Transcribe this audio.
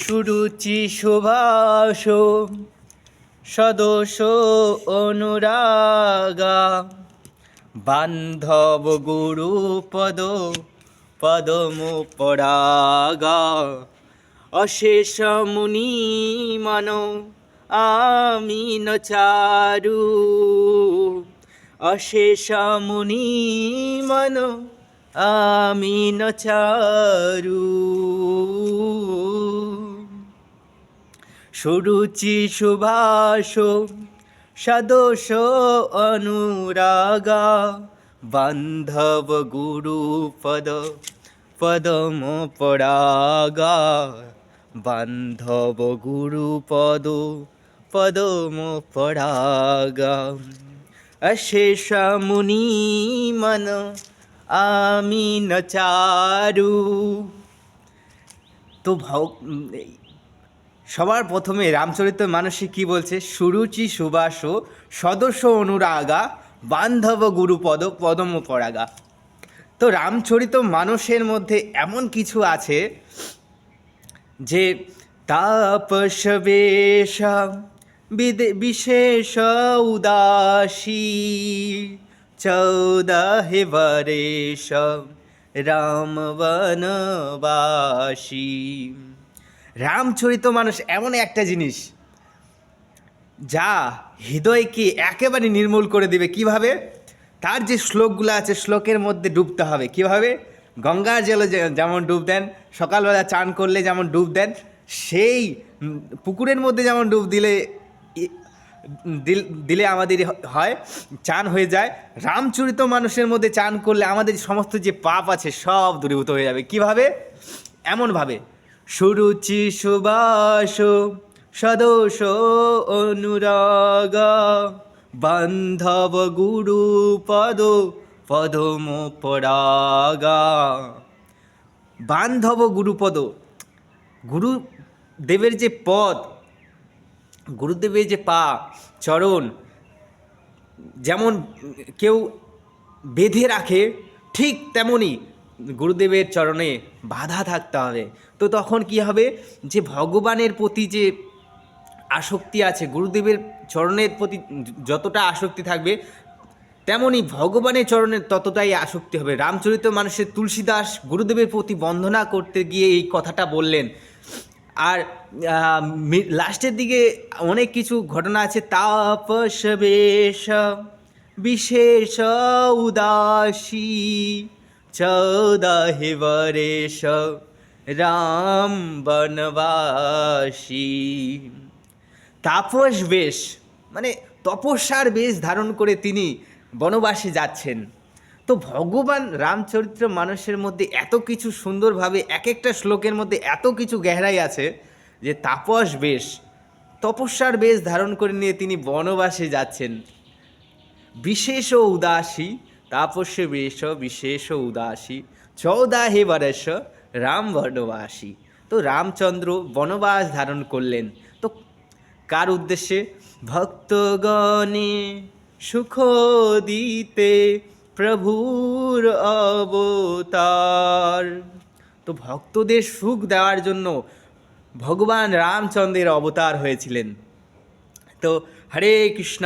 সুরুচি সুভাষ সদোষ অনুরাগা বান্ধব গুরু পদম পরাগা অশেষ মুনি মন আমিন চারু অশেষ মুনি মন আমিন চারু সুরুচি সুভাষ সদোষ অনুরাগা বান্ধব গুরু পদম পরাগা বান্ধব গুরু পদম পরাগা অশেষ মুনি মন আমিন চারু। তো সবার প্রথমে রামচরিতমানসে কি বলছে? সুরুচি সুবাস সদস্য অনুরাগা বান্ধব গুরুপদ পদম পরাগা। তো রামচরিতমানসের মধ্যে এমন কিছু আছে যে তাপস বেশ বিশেষ উদাসী 14 বরেশ রাম বনবাসী। রামচরিতমানস এমন একটা জিনিস যা হৃদয়কে একেবারে নির্মূল করে দেবে। কিভাবে? তার যে শ্লোকগুলো আছে শ্লোকের মধ্যে ডুবতে হবে। কিভাবে? গঙ্গার জলে যেমন ডুব দেন, সকালবেলা চান করলে যেমন ডুব দেন, সেই পুকুরের মধ্যে যেমন ডুব দিলে আমাদের হয় চান হয়ে যায়, রামচরিতমানসের মধ্যে চান করলে আমাদের সমস্ত যে পাপ আছে সব দূরীভূত হয়ে যাবে। কিভাবে? এমনভাবে সুরুচি সুবাস সদোষ অনুরাগা বান্ধব গুরু পদম পরাগা। বান্ধব গুরুপদ, গুরুদেবের যে পদ, গুরুদেবের যে পা চরণ যেমন কেউ বেঁধে রাখে, ঠিক তেমনি গুরুদেবের চরণে বাধা থাকতে হবে। তো তখন কি হবে? যে ভগবানের প্রতি যে আসক্তি আছে, গুরুদেবের চরণের প্রতি যতটা আসক্তি থাকবে তেমনি ভগবানের চরণের ততটাই আসক্তি হবে। রামচরিতমানসের তুলসীদাস গুরুদেবের প্রতি বন্দনা করতে গিয়ে এই কথাটা বললেন। আর লাস্টের দিকে অনেক কিছু ঘটনা আছে। তাপস বেশ বিশেষ উদাসী 14 বরেশ রাম বনবাসী। তাপস বেশ মানে তপস্যার বেশ ধারণ করে তিনি বনবাসে যাচ্ছেন। তো ভগবান রামচরিতমানসের মধ্যে এত কিছু সুন্দরভাবে এক একটা শ্লোকের মধ্যে এত কিছু গহরাই আছে যে তাপস বেশ, তপস্যার বেশ ধারণ করে নিয়ে তিনি বনবাসে যাচ্ছেন। বিশেষ উদাসী, তাপস্য বেশ বিশেষ উদাসী 14 বরেশ রাম বনবাসী। তো রামচন্দ্র বনবাস ধারণ করলেন। তো কার উদ্দেশ্যে? ভক্তগণে সুখ দিতে প্রভুর অবতার। তো ভক্তদের সুখ দেওয়ার জন্য ভগবান রামচন্দ্রের অবতার হয়েছিলেন। তো হরে কৃষ্ণ।